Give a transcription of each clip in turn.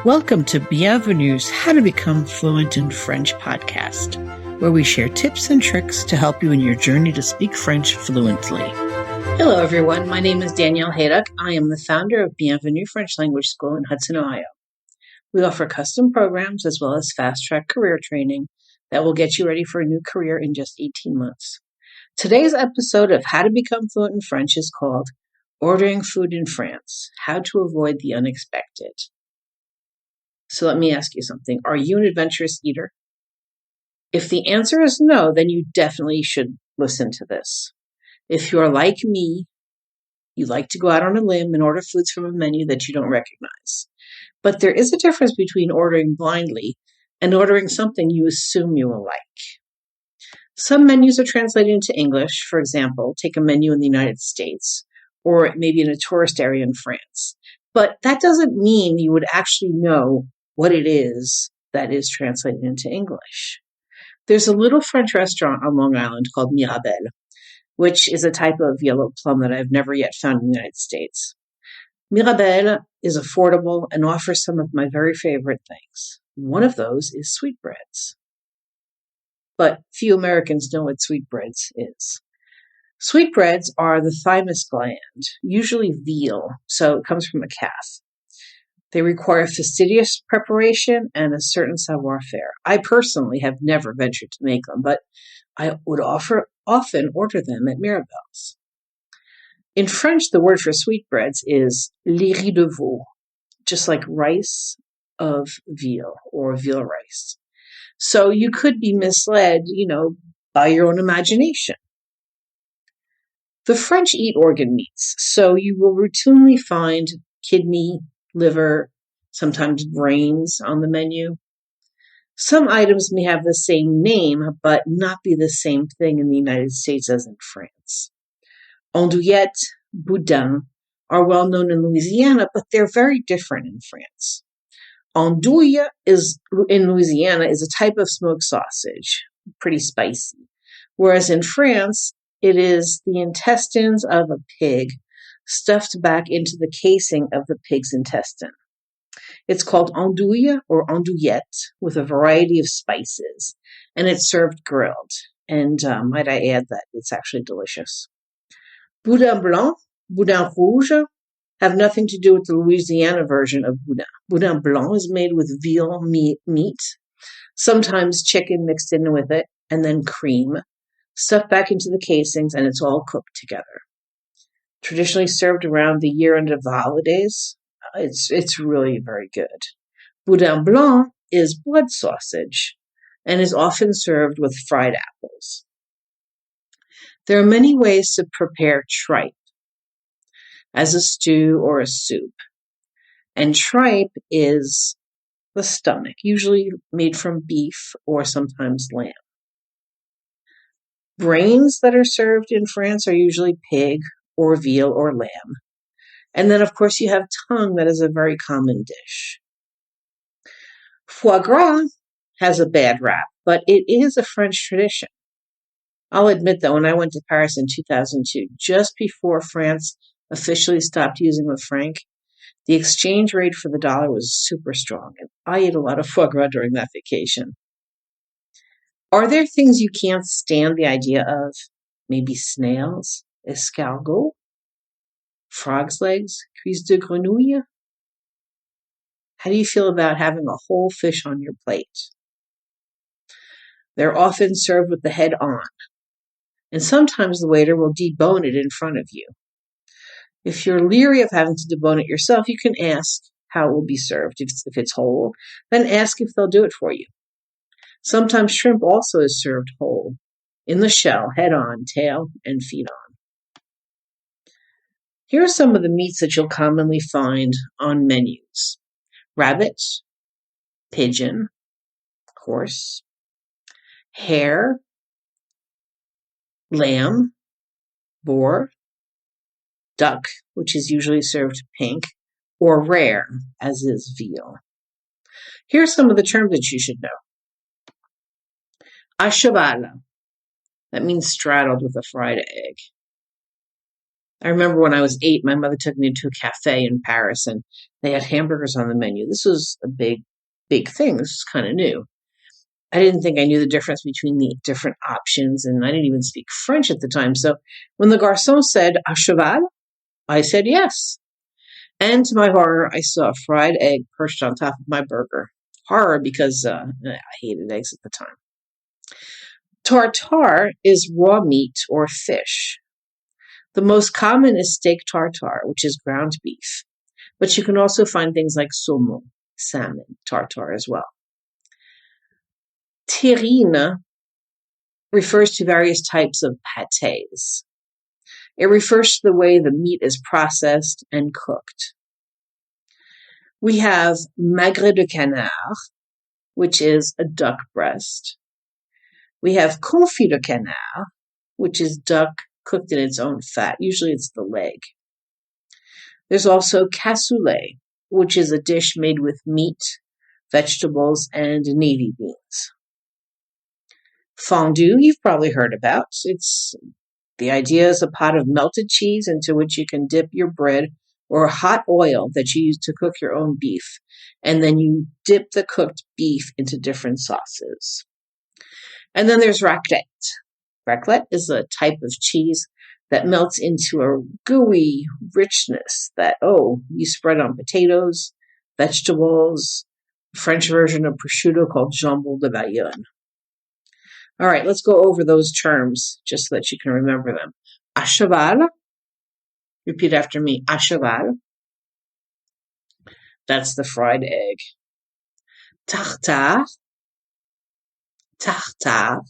Welcome to Bienvenue's How to Become Fluent in French podcast, where we share tips and tricks to help you in your journey to speak French fluently. Hello, everyone. My name is Danielle Haydock. I am the founder of Bienvenue French Language School in Hudson, Ohio. We offer custom programs as well as fast-track career training that will get you ready for a new career in just 18 months. Today's episode of How to Become Fluent in French is called Ordering Food in France, How to Avoid the Unexpected. So let me ask you something. Are you an adventurous eater? If the answer is no, then you definitely should listen to this. If you're like me, you like to go out on a limb and order foods from a menu that you don't recognize. But there is a difference between ordering blindly and ordering something you assume you will like. Some menus are translated into English. For example, take a menu in the United States or maybe in a tourist area in France. But that doesn't mean you would actually know what it is that is translated into English. There's a little French restaurant on Long Island called Mirabelle, which is a type of yellow plum that I've never yet found in the United States. Mirabelle is affordable and offers some of my very favorite things. One of those is sweetbreads. But few Americans know what sweetbreads is. Sweetbreads are the thymus gland, usually veal, so it comes from a calf. They require fastidious preparation and a certain savoir-faire. I personally have never ventured to make them, but I would often order them at Mirabelle's. In French, the word for sweetbreads is les riz de veau, just like rice of veal or veal rice. So you could be misled, by your own imagination. The French eat organ meats, so you will routinely find kidney, liver, sometimes brains on the menu. Some items may have the same name, but not be the same thing in the United States as in France. Andouillette, boudin are well known in Louisiana, but they're very different in France. Andouille in Louisiana is a type of smoked sausage, pretty spicy, whereas in France, it is the intestines of a pig stuffed back into the casing of the pig's intestine. It's called andouille or andouillette with a variety of spices, and it's served grilled. And might I add that it's actually delicious. Boudin blanc, boudin rouge have nothing to do with the Louisiana version of boudin. Boudin blanc is made with veal meat, sometimes chicken mixed in with it, and then cream, stuffed back into the casings, and it's all cooked together. Traditionally served around the year end of the holidays. It's really very good. Boudin blanc is blood sausage and is often served with fried apples. There are many ways to prepare tripe as a stew or a soup. And tripe is the stomach, usually made from beef or sometimes lamb. Brains that are served in France are usually pig or veal or lamb. And then, of course, you have tongue that is a very common dish. Foie gras has a bad rap, but it is a French tradition. I'll admit that when I went to Paris in 2002, just before France officially stopped using the franc, the exchange rate for the dollar was super strong, and I ate a lot of foie gras during that vacation. Are there things you can't stand the idea of? Maybe snails, escargot, frog's legs, cuisse de grenouille? How do you feel about having a whole fish on your plate? They're often served with the head on, and sometimes the waiter will debone it in front of you. If you're leery of having to debone it yourself, you can ask how it will be served. If it's whole, then ask if they'll do it for you. Sometimes shrimp also is served whole, in the shell, head on, tail, and feet on. Here are some of the meats that you'll commonly find on menus. Rabbit, pigeon, horse, hare, lamb, boar, duck, which is usually served pink, or rare, as is veal. Here are some of the terms that you should know. A cheval, that means straddled with a fried egg. I remember when I was 8, my mother took me to a cafe in Paris, and They had hamburgers on the menu. This was a big thing. This is kind of new. I didn't think I knew the difference between the different options, and I didn't even speak French at the time. So when the garçon said "à cheval," I said yes. And to my horror, I saw a fried egg perched on top of my burger. Horror because I hated eggs at the time. Tartare is raw meat or fish. The most common is steak tartare, which is ground beef. But you can also find things like saumon, salmon, tartare as well. Terrine refers to various types of pâtés. It refers to the way the meat is processed and cooked. We have magret de canard, which is a duck breast. We have confit de canard, which is duck cooked in its own fat. Usually it's the leg. There's also cassoulet, which is a dish made with meat, vegetables, and navy beans. Fondue, you've probably heard about. The idea is a pot of melted cheese into which you can dip your bread or hot oil that you use to cook your own beef. And then you dip the cooked beef into different sauces. And then there's raclette. Raclette is a type of cheese that melts into a gooey richness that, you spread on potatoes, vegetables, a French version of prosciutto called jambon de Bayonne. All right, let's go over those terms just so that you can remember them. À cheval. Repeat after me. À cheval. That's the fried egg. Tartare. Tartare.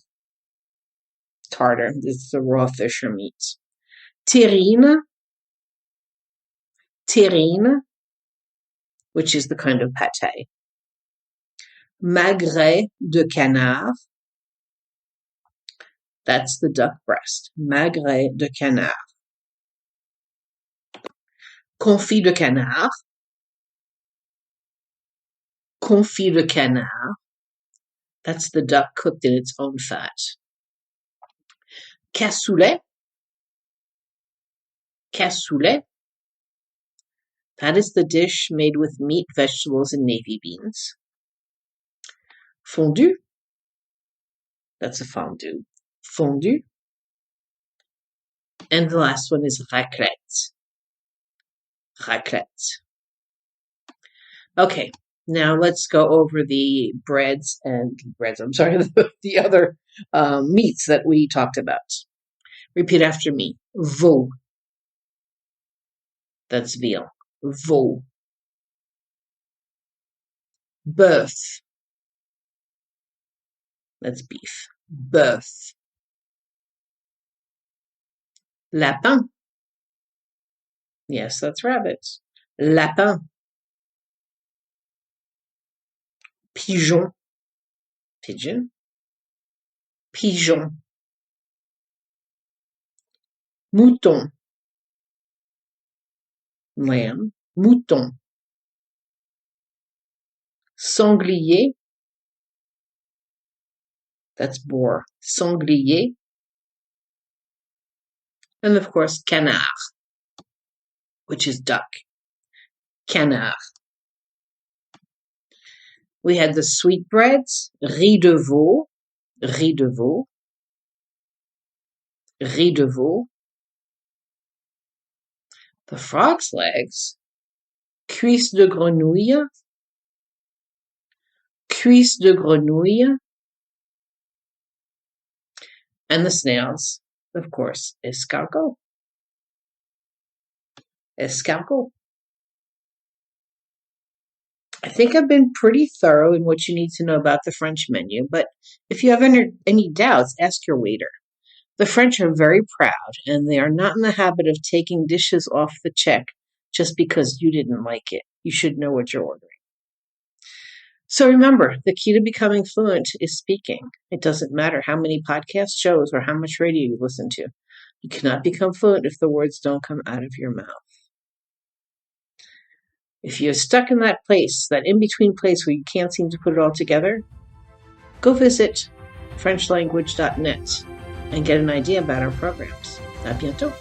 Tartar. This is the raw fish or meat. Terrine. Terrine, which is the kind of pâté. Magret de canard. That's the duck breast. Magret de canard. Confit de canard. Confit de canard. That's the duck cooked in its own fat. Cassoulet. Cassoulet. That is the dish made with meat, vegetables, and navy beans. Fondue. That's a fondue. Fondue. And the last one is raclette. Raclette. Okay, now let's go over the the other meats that we talked about. Repeat after me. Veau. That's veal. Veau. Bœuf. That's beef. Bœuf. Lapin. Yes, that's rabbit. Lapin. Pigeon. Pigeon. Pigeon. Mouton. Lamb. Mouton. Sanglier. That's boar. Sanglier. And of course, canard, which is duck. Canard. We had the sweetbreads, riz de veau, riz de veau, riz de veau. The frog's legs, cuisse de grenouille, cuisse de grenouille. And the snails, of course, escargot. Escargot. I think I've been pretty thorough in what you need to know about the French menu, but if you have any doubts, ask your waiter. The French are very proud, and they are not in the habit of taking dishes off the check just because you didn't like it. You should know what you're ordering. So remember, the key to becoming fluent is speaking. It doesn't matter how many podcast shows or how much radio you listen to. You cannot become fluent if the words don't come out of your mouth. If you're stuck in that place, that in-between place where you can't seem to put it all together, go visit FrenchLanguage.net and get an idea about our programs. À bientôt.